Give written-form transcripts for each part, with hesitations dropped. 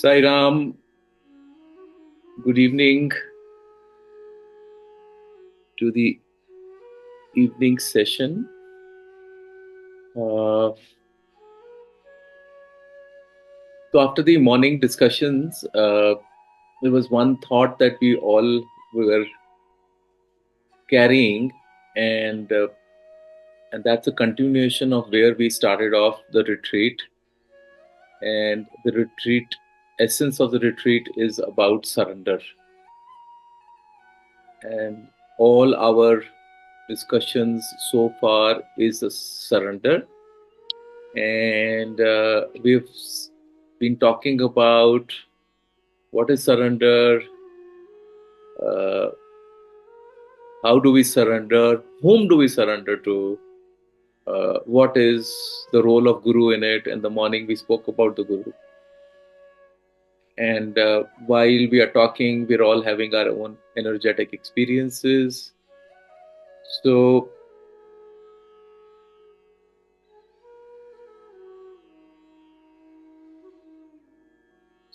Sai Ram, good evening to the evening session. So after the morning discussions, there was one thought that we all were carrying, and that's a continuation of where we started off the retreat. And the retreat essence of the retreat is about surrender, and all our discussions so far is a surrender. And we've been talking about what is surrender, uh, how do we surrender, whom do we surrender to, what is the role of Guru in it. In the morning, we spoke about the Guru. And while we are talking, we're all having our own energetic experiences. So,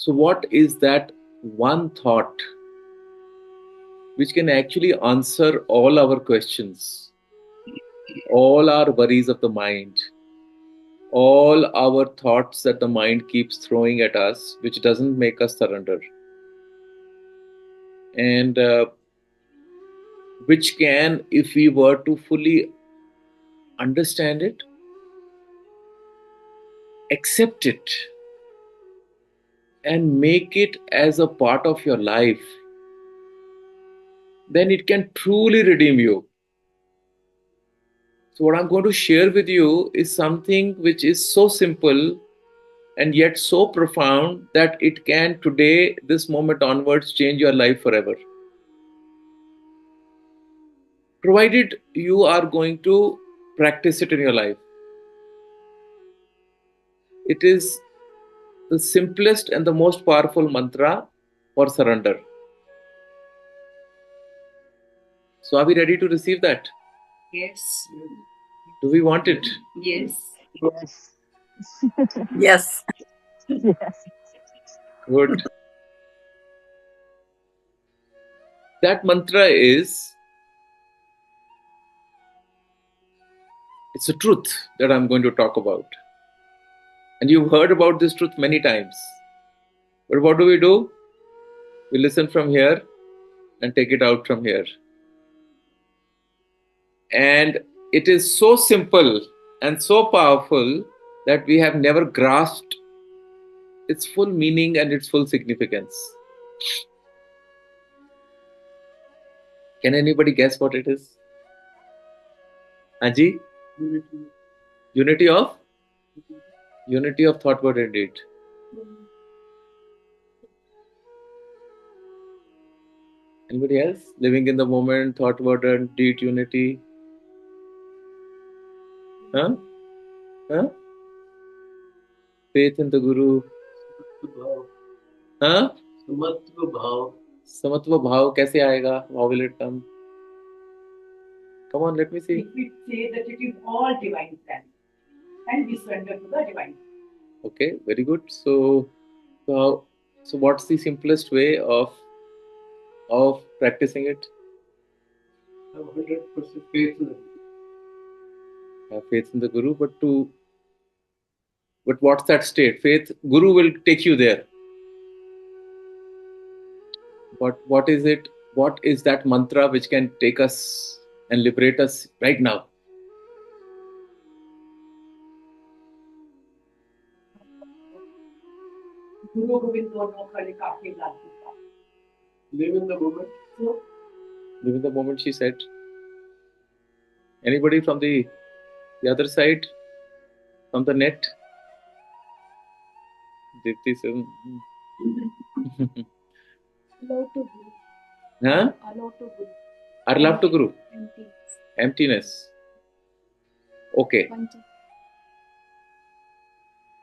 what is that one thought which can actually answer all our questions, all our worries of the mind, all our thoughts that the mind keeps throwing at us, which doesn't make us surrender, and which can, if we were to fully understand it, accept it, and make it as a part of your life, then it can truly redeem you. So, what I'm going to share with you is something which is so simple and yet so profound that it can today, this moment onwards, change your life forever. Provided you are going to practice it in your life. It is the simplest and the most powerful mantra for surrender. So, are we ready to receive that? Yes. Do we want it? Yes. Yes. Yes. Yes. Good. That mantra is, it's a truth that I'm going to talk about. And you've heard about this truth many times. But what do? We listen from here and take it out from here. And it is so simple and so powerful that we have never grasped its full meaning and its full significance. Can anybody guess what it is? Anji? Unity of? Unity of thought, word, and deed. Anybody else? Living in the moment, thought, word, and deed, unity. Huh? Huh? Faith in the Guru. Huh? Samatva bhav. Samatva bhav कैसे आएगा? How will it come? Come on, let me see. If we say that it is all divine plan and we surrender to the divine. Okay, very good. So what's the simplest way of practicing it? Have 100% faith in the Guru. Have faith in the Guru, but what's that state? Faith, Guru will take you there. But what is it? What is that mantra which can take us and liberate us right now? Live in the moment. Live in the moment, she said. Anybody from the other side? From the net? Dipti sir. Allow to Guru. Huh? Allow to Guru. Are love to Guru? Emptiness. Emptiness. Okay. One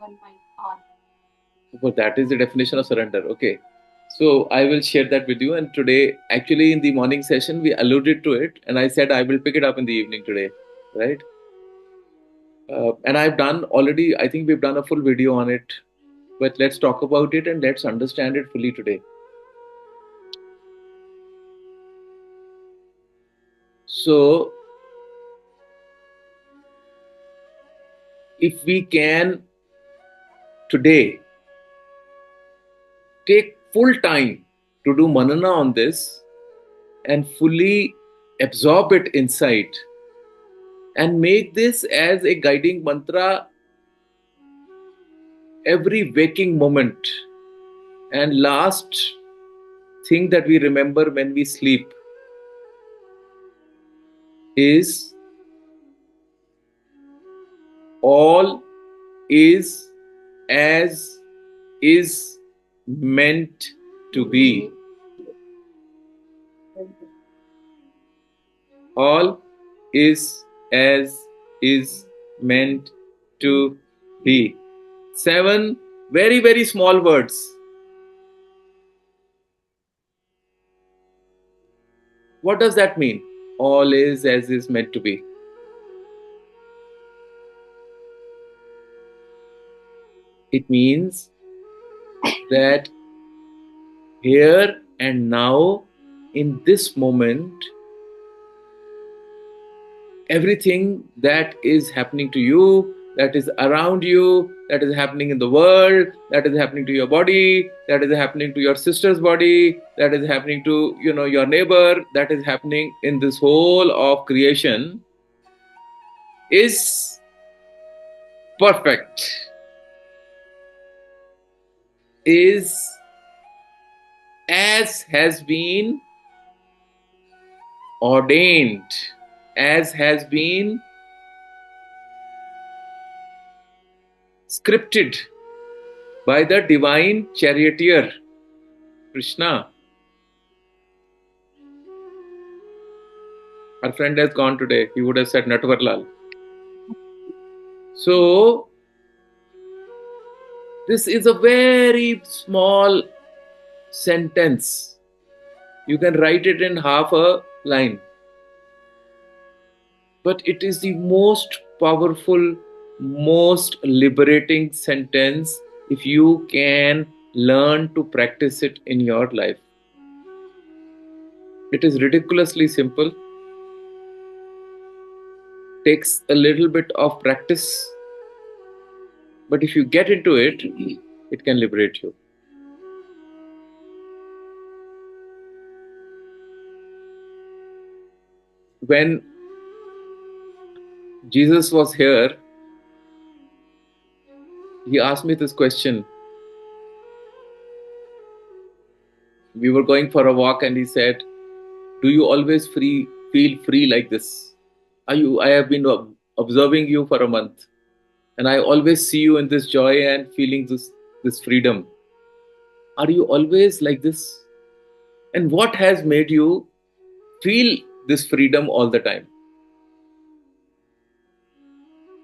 mind. All. But that is the definition of surrender. Okay. So I will share that with you. And today, actually, in the morning session, we alluded to it, and I said I will pick it up in the evening today, right? And I've done already. I think we've done a full video on it, But let's talk about it and let's understand it fully today. So, if we can today take full time to do manana on this and fully absorb it inside and make this as a guiding mantra every waking moment, and last thing that we remember when we sleep is all is as is meant to be. All is as is meant to be. 7 very, very small words. What does that mean? All is as is meant to be. It means that here and now, in this moment, everything that is happening to you, that is around you, that is happening in the world, that is happening to your body, that is happening to your sister's body, that is happening to your neighbor, that is happening in this whole of creation, is perfect, is as has been ordained, as has been scripted by the divine charioteer, Krishna. Our friend has gone today. He would have said Natwarlal. So, this is a very small sentence. You can write it in half a line. But it is the most powerful, most liberating sentence if you can learn to practice it in your life. It is ridiculously simple. Takes a little bit of practice. But if you get into it, it can liberate you. When Jesus was here, he asked me this question. We were going for a walk and he said, do you always feel free like this? I have been observing you for a month and I always see you in this joy and feeling this freedom. Are you always like this? And what has made you feel this freedom all the time?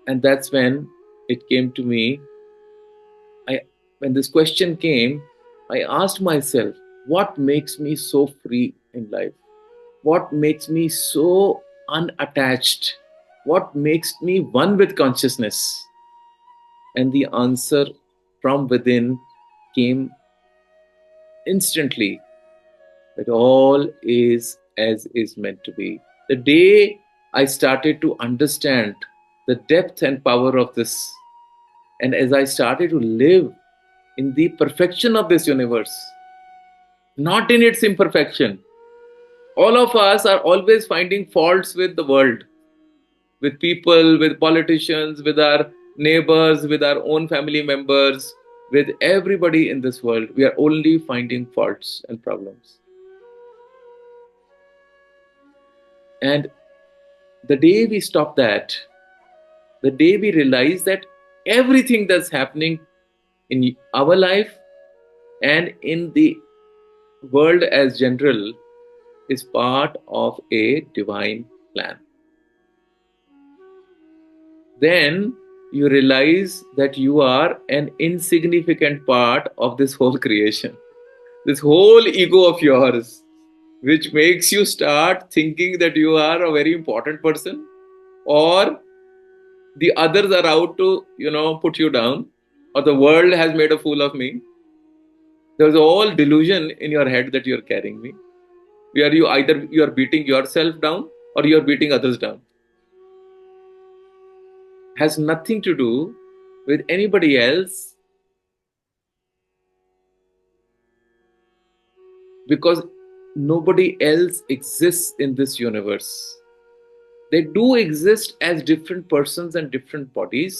And that's when it came to me. When this question came, I asked myself, what makes me so free in life? What makes me so unattached? What makes me one with consciousness? And the answer from within came instantly, that all is as is meant to be. The day I started to understand the depth and power of this, and as I started to live in the perfection of this universe, not in its imperfection. All of us are always finding faults with the world, with people, with politicians, with our neighbors, with our own family members, with everybody in this world. We are only finding faults and problems. And the day we stop that, the day we realize that everything that's happening in our life and in the world as general is part of a divine plan, then you realize that you are an insignificant part of this whole creation, this whole ego of yours, which makes you start thinking that you are a very important person or the others are out to put you down. or the world has made a fool of me. There's all delusion in your head that you're carrying me. Where you either you are beating yourself down or you're beating others down. Has nothing to do with anybody else, because nobody else exists in this universe. They do exist as different persons and different bodies.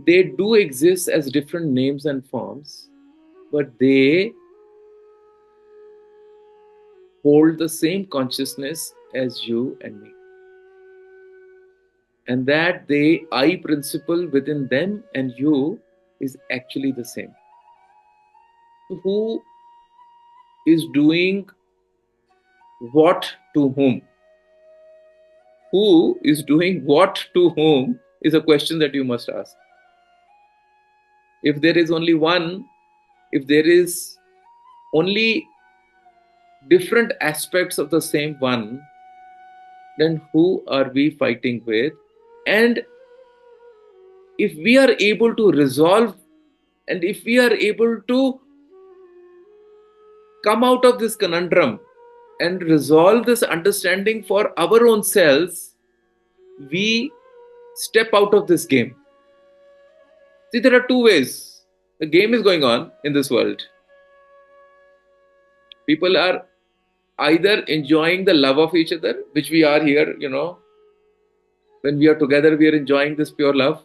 They do exist as different names and forms, but they hold the same consciousness as you and me. And that the I principle within them and you is actually the same. Who is doing what to whom? Who is doing what to whom is a question that you must ask. If there is only one, if there is only different aspects of the same one, then who are we fighting with? And if we are able to resolve, and if we are able to come out of this conundrum and resolve this understanding for our own selves, we step out of this game. See, there are two ways the game is going on in this world. People are either enjoying the love of each other, which we are here, when we are together, we are enjoying this pure love.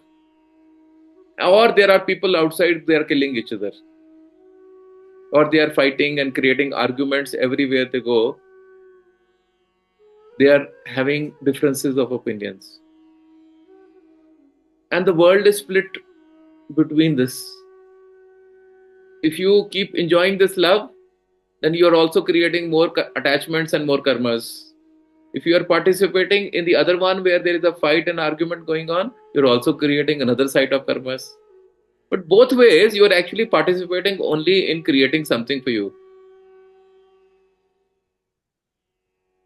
Or there are people outside, they are killing each other. Or they are fighting and creating arguments everywhere they go. They are having differences of opinions. And the world is split between this. If you keep enjoying this love, then you are also creating more attachments and more karmas. If you are participating in the other one where there is a fight and argument going on, you're also creating another side of karmas. But both ways, you are actually participating only in creating something for you.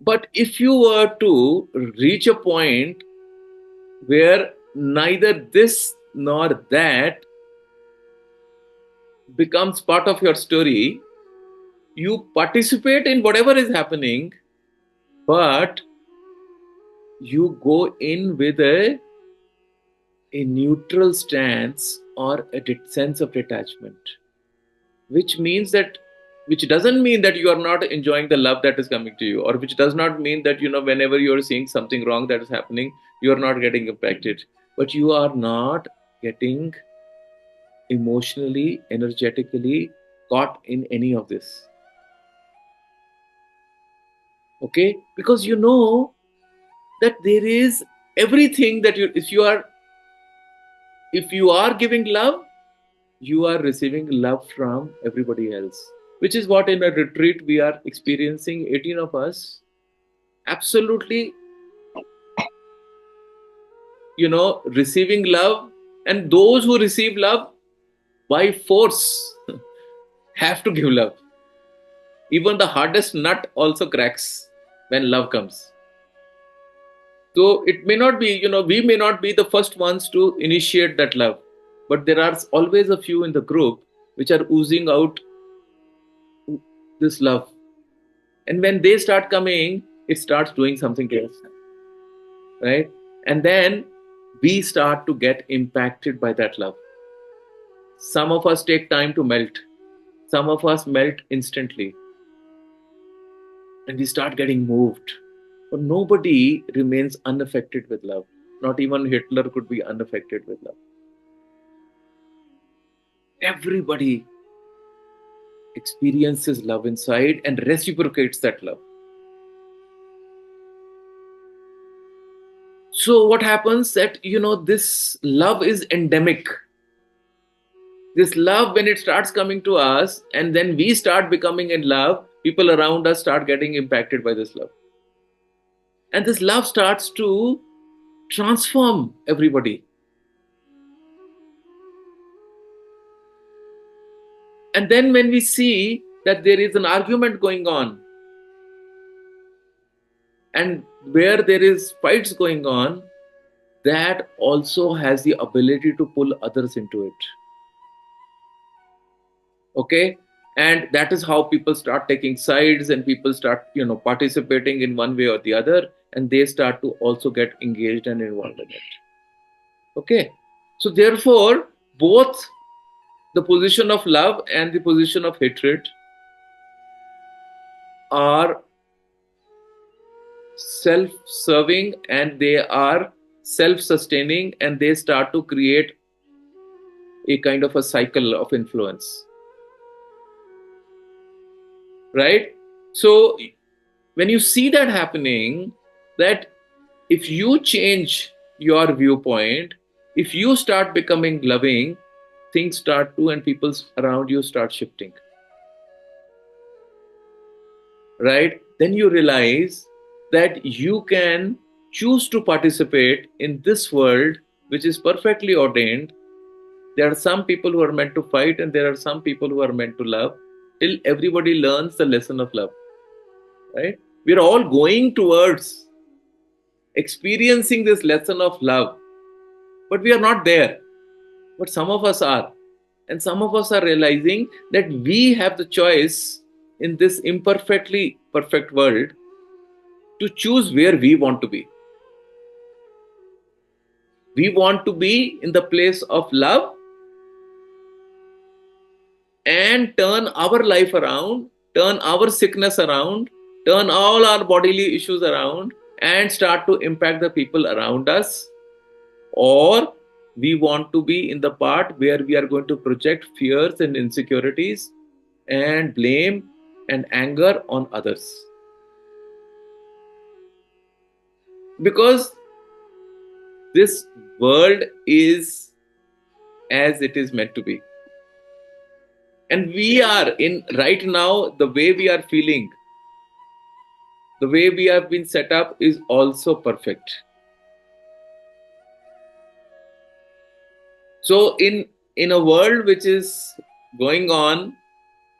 But if you were to reach a point where neither this nor that becomes part of your story, you participate in whatever is happening, but you go in with a neutral stance or a sense of detachment, which doesn't mean that you are not enjoying the love that is coming to you, or which does not mean that whenever you are seeing something wrong that is happening, you are not getting impacted, but you are not getting emotionally, energetically caught in any of this. Okay, because you know that there is everything that if you are giving love, you are receiving love from everybody else, which is what in a retreat we are experiencing. 18 of us absolutely receiving love, and those who receive love by force have to give love. Even the hardest nut also cracks when love comes. So it may not be, we may not be the first ones to initiate that love, but there are always a few in the group which are oozing out this love. And when they start coming, it starts doing something to us, right? And then we start to get impacted by that love. Some of us take time to melt. Some of us melt instantly. And we start getting moved. But nobody remains unaffected with love. Not even Hitler could be unaffected with love. Everybody experiences love inside and reciprocates that love. So what happens that, this love is endemic. This love, when it starts coming to us and then we start becoming in love, people around us start getting impacted by this love. And this love starts to transform everybody. And then when we see that there is an argument going on, and where there is fights going on, that also has the ability to pull others into it. Okay? And that is how people start taking sides, and people start, participating in one way or the other, and they start to also get engaged and involved in it. Okay? So therefore, both the position of love and the position of hatred are self-serving, and they are self-sustaining, and they start to create a kind of a cycle of influence, right? So when you see that happening, that if you change your viewpoint, if you start becoming loving, things start to, and people around you start shifting, right? Then you realize that you can choose to participate in this world which is perfectly ordained. There are some people who are meant to fight, and there are some people who are meant to love, till everybody learns the lesson of love, right? We're all going towards experiencing this lesson of love, but we are not there. But some of us are. And some of us are realizing that we have the choice in this imperfectly perfect world to choose where we want to be. We want to be in the place of love and turn our life around, turn our sickness around, turn all our bodily issues around, and start to impact the people around us. Or we want to be in the part where we are going to project fears and insecurities and blame and anger on others. Because this world is as it is meant to be. And we are in right now, the way we are feeling, the way we have been set up is also perfect. So in a world which is going on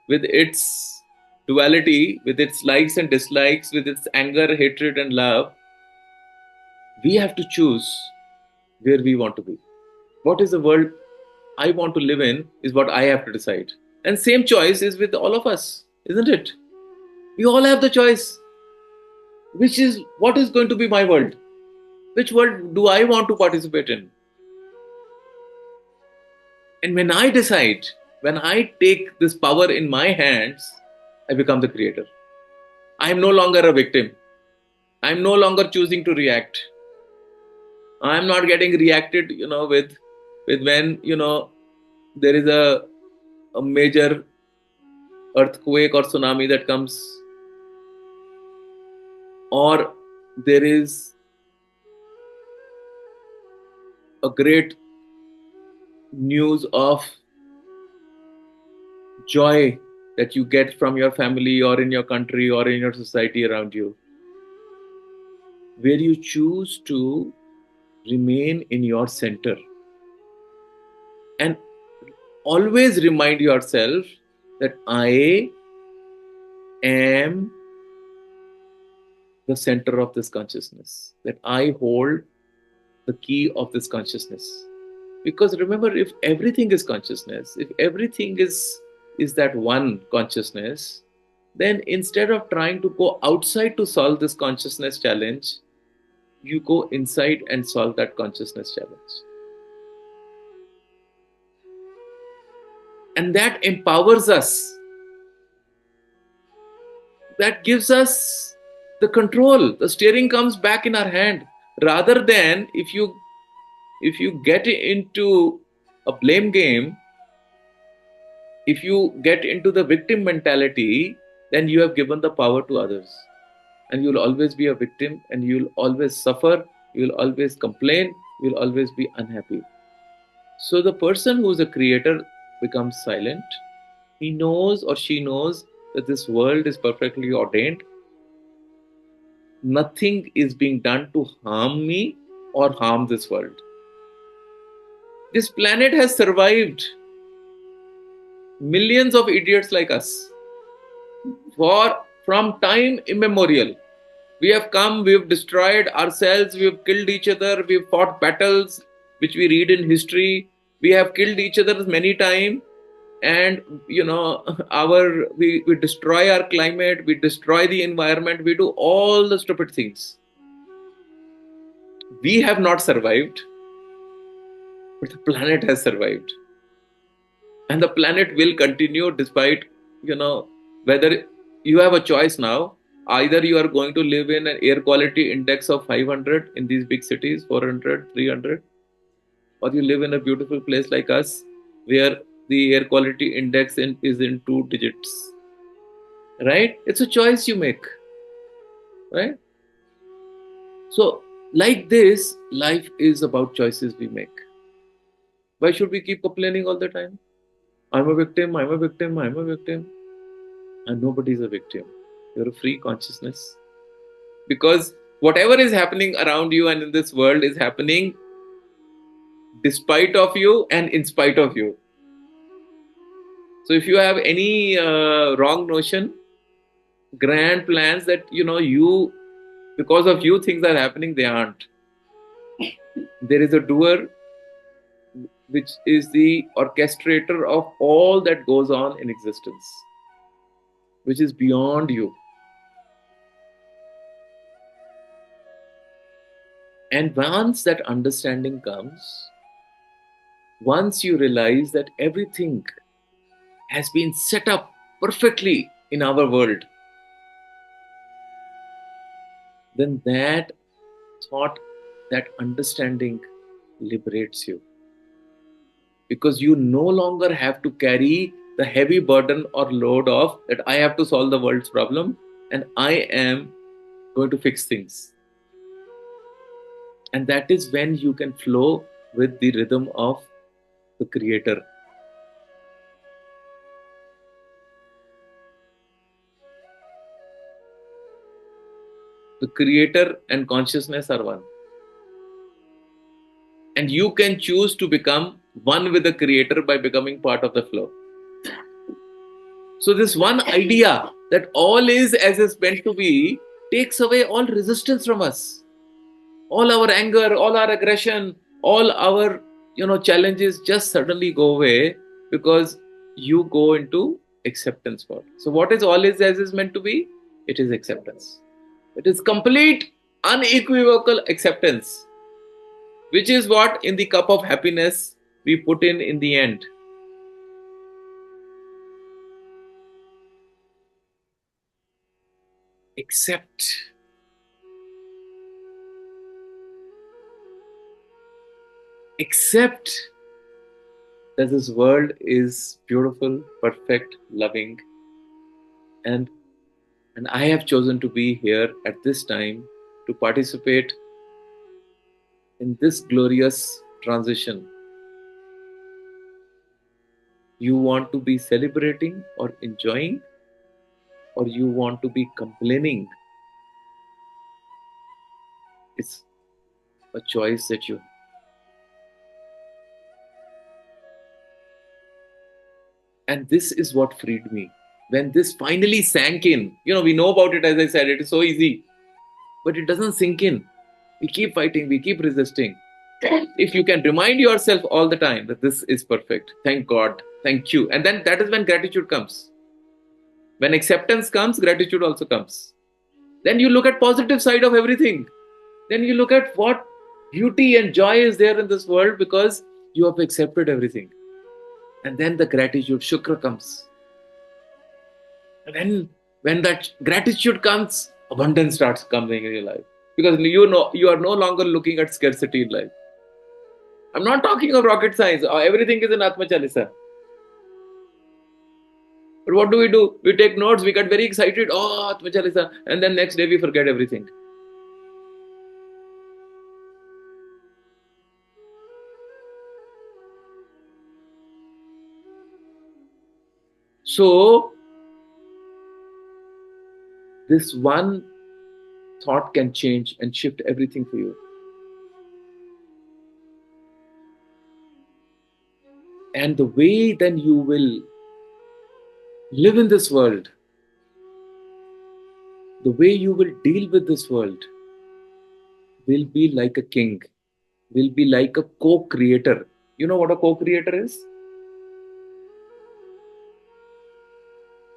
with its duality, with its likes and dislikes, with its anger, hatred, and love, we have to choose where we want to be. What is the world I want to live in is what I have to decide. And same choice is with all of us, isn't it? We all have the choice. Which is what is going to be my world? Which world do I want to participate in? And when I decide, when I take this power in my hands, I become the creator. I am no longer a victim. I am no longer choosing to react. I am not getting reacted, with when, there is a major earthquake or tsunami that comes, or there is a great news of joy that you get from your family or in your country or in your society around you, where you choose to remain in your center and always remind yourself that I am the center of this consciousness, that I hold the key of this consciousness. Because remember, if everything is consciousness, if everything is that one consciousness, then instead of trying to go outside to solve this consciousness challenge, you go inside and solve that consciousness challenge. And that empowers us. That gives us the control. The steering comes back in our hand. Rather than if you get into a blame game, if you get into the victim mentality, then you have given the power to others. And you'll always be a victim, and you'll always suffer, you'll always complain, you'll always be unhappy. So the person who's a creator becomes silent. He knows or she knows that this world is perfectly ordained. Nothing is being done to harm me or harm this world. This planet has survived millions of idiots like us from time immemorial. We have come, we have destroyed ourselves, we have killed each other, we have fought battles which we read in history. We have killed each other many times, and we destroy our climate, we destroy the environment, we do all the stupid things. We have not survived, but the planet has survived. And the planet will continue despite, whether you have a choice now. Either you are going to live in an air quality index of 500 in these big cities, 400, 300, or you live in a beautiful place like us where the air quality index is in 2 digits. Right? It's a choice you make. Right? So, like this, life is about choices we make. Why should we keep complaining all the time? I'm a victim, I'm a victim, I'm a victim. And nobody is a victim. You're a free consciousness. Because whatever is happening around you and in this world is happening despite of you and in spite of you. So if you have any wrong notion, grand plans that you because of you things are happening, they aren't. There is a doer which is the orchestrator of all that goes on in existence, which is beyond you. And once that understanding comes, once you realize that everything has been set up perfectly in our world, then that thought, that understanding liberates you. Because you no longer have to carry the heavy burden or load of that I have to solve the world's problem and I am going to fix things. And that is when you can flow with the rhythm of the Creator. The Creator and consciousness are one. And you can choose to become one with the Creator by becoming part of the flow. So, this one idea that all is as is meant to be takes away all resistance from us. All our anger, all our aggression, all our challenges just suddenly go away because you go into acceptance mode. So, what is all is as is meant to be? It is acceptance. It is complete, unequivocal acceptance, which is what in the cup of happiness we put in the end. Accept. Accept that this world is beautiful, perfect, loving, and I have chosen to be here at this time to participate in this glorious transition. You want to be celebrating or enjoying, or you want to be complaining? It's a choice that you have. And this is what freed me. When this finally sank in, we know about it, as I said, it is so easy, but it doesn't sink in. We keep fighting, we keep resisting. If you can remind yourself all the time that this is perfect, thank God, thank you. And then that is when gratitude comes. When acceptance comes, gratitude also comes. Then you look at positive side of everything. Then you look at what beauty and joy is there in this world because you have accepted everything. And then the gratitude, shukra comes. And then when that gratitude comes, abundance starts coming in your life. Because you are no longer looking at scarcity in life. I'm not talking of rocket science. Everything is in Atma Chalisa. But what do? We take notes, we get very excited. Oh, Atma Chalisa. And then next day we forget everything. So, this one thought can change and shift everything for you. And the way then you will live in this world the way you will deal with this world will be like a king, will be like a co-creator. You know what a co-creator is?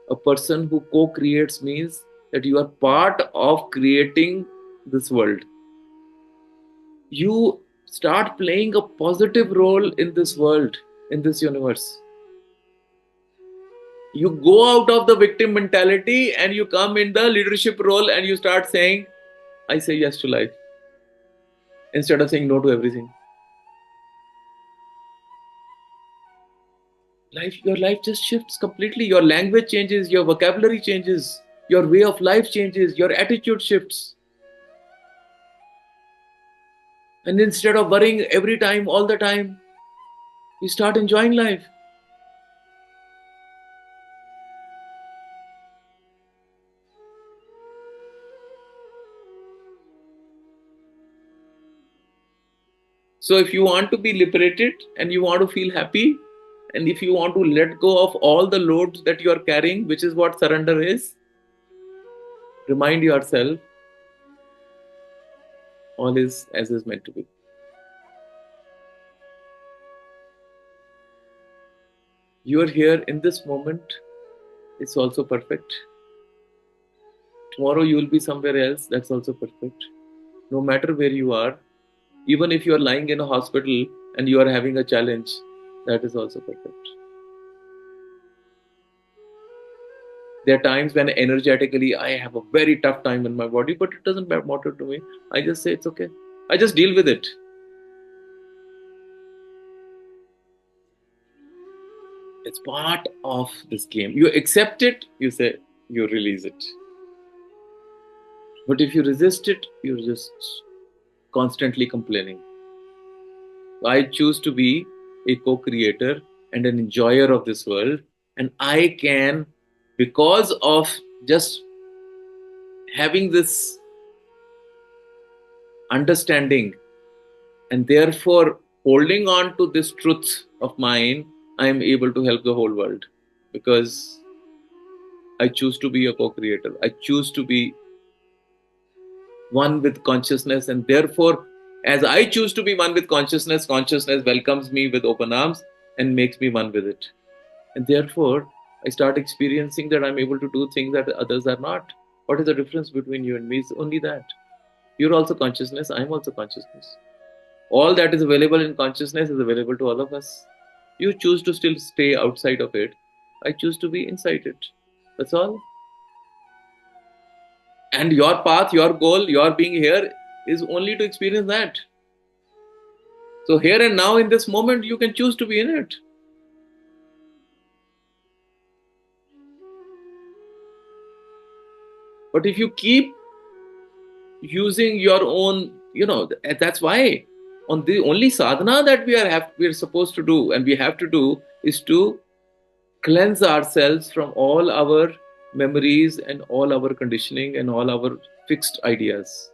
A person who co-creates means that you are part of creating this world. You start playing a positive role in this world, in this universe. You go out of the victim mentality and you come in the leadership role and you start saying, I say yes to life, instead of saying no to everything. Your life just shifts completely. Your language changes, your vocabulary changes, your way of life changes, your attitude shifts. And instead of worrying every time, all the time, you start enjoying life. So if you want to be liberated and you want to feel happy, and if you want to let go of all the loads that you are carrying, which is what surrender is, remind yourself all is as is meant to be. You are here in this moment, it's also perfect. Tomorrow you will be somewhere else, that's also perfect. No matter where you are, even if you are lying in a hospital and you are having a challenge, that is also perfect. There are times when energetically I have a very tough time in my body, but it doesn't matter to me. I just say it's okay. I just deal with it. It's part of this game. You accept it, you say, you release it. But if you resist it, you're just constantly complaining. I choose to be a co creator and an enjoyer of this world. And I can, because of just having this understanding and therefore holding on to this truth of mine, I am able to help the whole world because I choose to be a co creator. I choose to be one with consciousness, and therefore, as I choose to be one with consciousness, consciousness welcomes me with open arms and makes me one with it. And therefore, I start experiencing that I'm able to do things that others are not. What is the difference between you and me? It's only that. You're also consciousness, I'm also consciousness. All that is available in consciousness is available to all of us. You choose to still stay outside of it. I choose to be inside it. That's all. And your path, your goal, your being here is only to experience that. So, here and now, in this moment, you can choose to be in it. But if you keep using your own, that's why on the only sadhana that we are supposed to do and we have to do is to cleanse ourselves from all our memories and all our conditioning and all our fixed ideas.